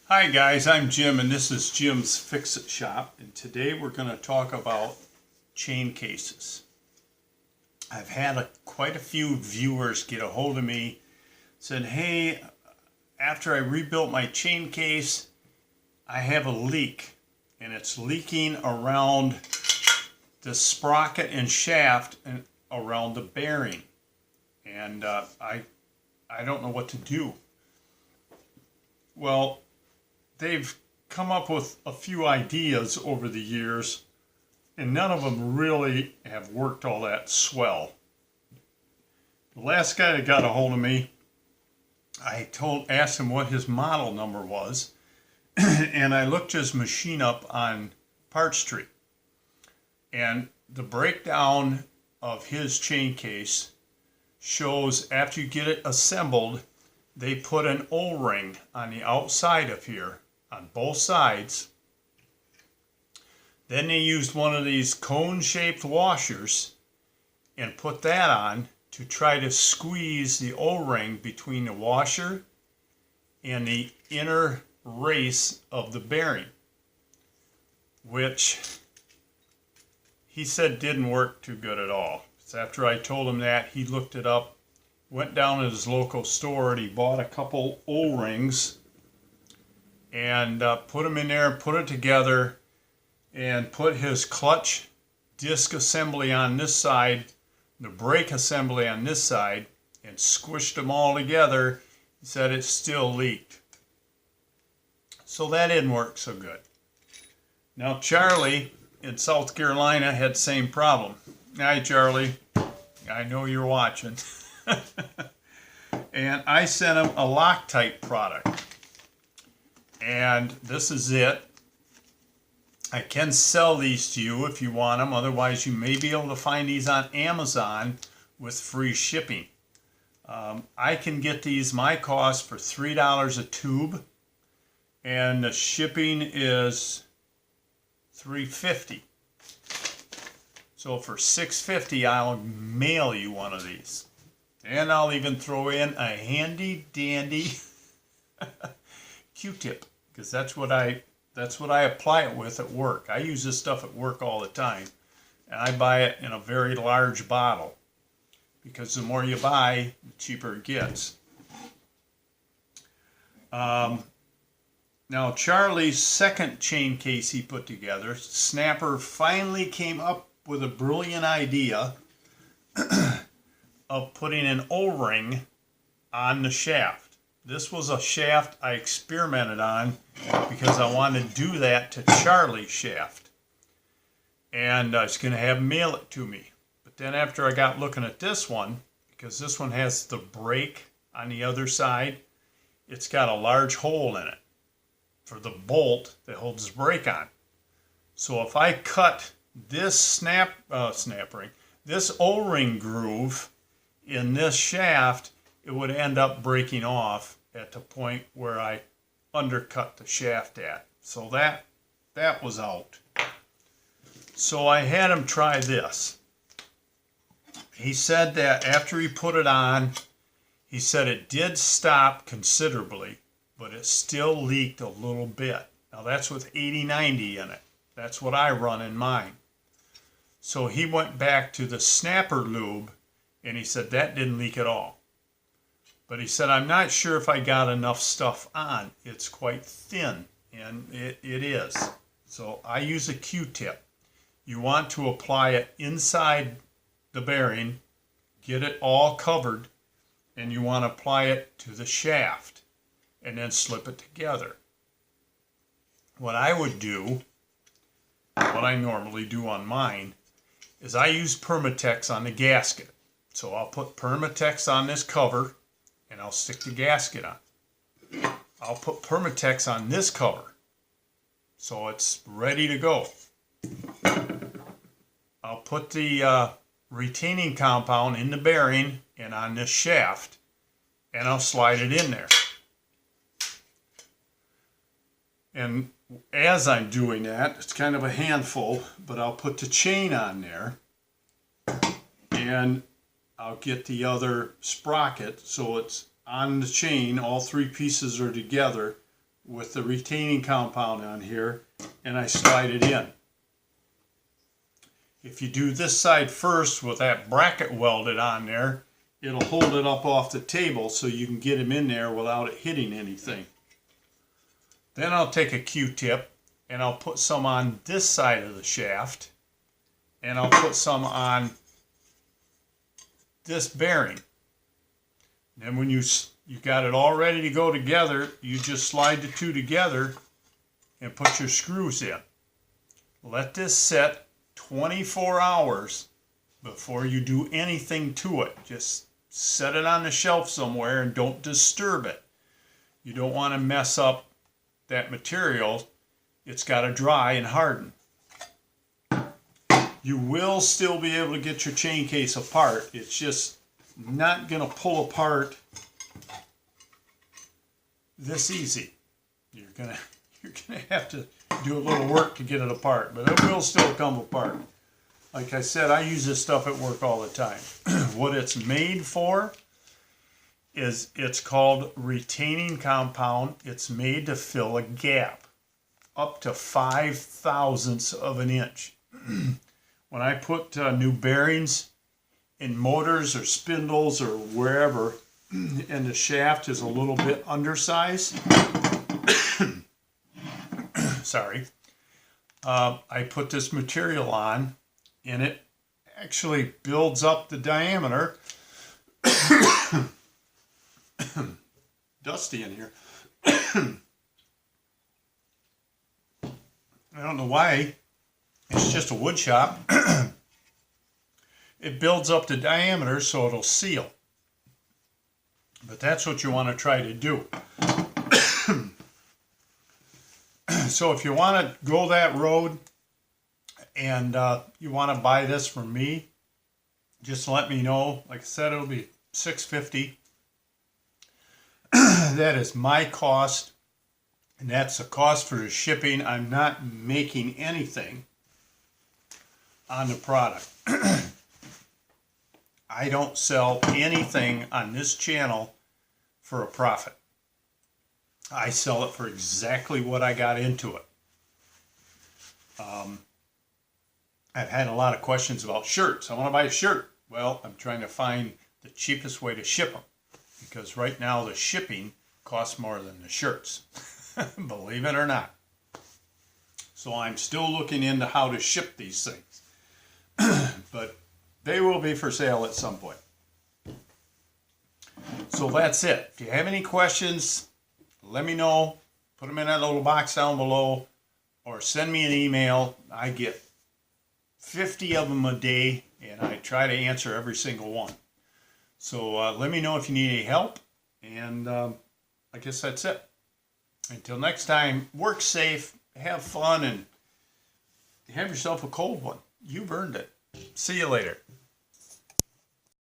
Hi guys, I'm Jim and this is Jim's Fix-It Shop, and today we're going to talk about chain cases. I've had quite a few viewers get a hold of me, said, hey, after I rebuilt my chain case, I have a leak and it's leaking around the sprocket and shaft and around the bearing, and I don't know what to do. Well, they've come up with a few ideas over the years, and none of them really have worked all that swell. The last guy that got a hold of me, asked him what his model number was, and I looked his machine up on Parts Tree, and the breakdown of his chain case shows after you get it assembled, they put an O-ring on the outside of here on both sides. Then they used one of these cone-shaped washers and put that on to try to squeeze the O-ring between the washer and the inner race of the bearing, which he said didn't work too good at all. So after I told him that, he looked it up, went down to his local store, and he bought a couple O-rings and put them in there and put it together and put his clutch disc assembly on this side, the brake assembly on this side, and squished them all together. He said it still leaked. So that didn't work so good. Now Charlie in South Carolina had the same problem. Hi Charlie, I know you're watching. And I sent him a Loctite product. And this is it. I can sell these to you if you want them. Otherwise, you may be able to find these on Amazon with free shipping. I can get these, my cost, for $3 a tube. And the shipping is $3.50. So for $6.50, I'll mail you one of these. And I'll even throw in a handy dandy Q-tip, because that's what I apply it with at work. I use this stuff at work all the time, and I buy it in a very large bottle because the more you buy, the cheaper it gets. Now Charlie's second chain case he put together, Snapper finally came up with a brilliant idea of putting an O-ring on the shaft. This was a shaft I experimented on because I wanted to do that to Charlie's shaft. And I was going to have him mail it to me. But then after I got looking at this one, because this one has the brake on the other side, it's got a large hole in it for the bolt that holds the brake on. So if I cut this snap ring, this O-ring groove in this shaft, it would end up breaking off at the point where I undercut the shaft at. So that was out. So I had him try this. He said that after he put it on, he said it did stop considerably, but it still leaked a little bit. Now that's with 80/90 in it. That's what I run in mine. So he went back to the Snapper lube and he said that didn't leak at all. But he said, I'm not sure if I got enough stuff on. It's quite thin, and it is. So I use a Q-tip. You want to apply it inside the bearing, get it all covered, and you want to apply it to the shaft, and then slip it together. What I would do, what I normally do on mine, is I use Permatex on the gasket. So I'll put Permatex on this cover, and I'll stick the gasket on. I'll put Permatex on this cover, so it's ready to go. I'll put the retaining compound in the bearing and on this shaft, and I'll slide it in there. And as I'm doing that, it's kind of a handful, but I'll put the chain on there, and I'll get the other sprocket so it's on the chain, all three pieces are together with the retaining compound on here, and I slide it in. If you do this side first with that bracket welded on there, it'll hold it up off the table so you can get them in there without it hitting anything. Then I'll take a Q-tip and I'll put some on this side of the shaft, and I'll put some on this bearing. Then when you got it all ready to go together, you just slide the two together and put your screws in. Let this set 24 hours before you do anything to it. Just set it on the shelf somewhere and don't disturb it. You don't want to mess up that material. It's got to dry and harden. You will still be able to get your chain case apart. It's just not going to pull apart this easy. You're gonna have to do a little work to get it apart, but it will still come apart. Like I said, I use this stuff at work all the time. What it's made for is it's called retaining compound. It's made to fill a gap up to 5/1000ths of an inch. When I put new bearings in motors or spindles or wherever, and the shaft is a little bit undersized, sorry, I put this material on, and it actually builds up the diameter. Dusty in here. I don't know why. It's just a wood shop. It builds up the diameter so it'll seal. But that's what you want to try to do. So if you want to go that road and you want to buy this from me, just let me know. Like I said, it'll be $6.50. That is my cost, and that's the cost for the shipping. I'm not making anything on the product. I don't sell anything on this channel for a profit. I sell it for exactly what I got into it. I've had a lot of questions about shirts. I want to buy a shirt. Well, I'm trying to find the cheapest way to ship them, because right now the shipping costs more than the shirts, believe it or not. So I'm still looking into how to ship these things, but they will be for sale at some point. So that's it. If you have any questions, let me know. Put them in that little box down below, or send me an email. I get 50 of them a day, and I try to answer every single one. So let me know if you need any help, and I guess that's it. Until next time, work safe, have fun, and have yourself a cold one. You've earned it. See you later.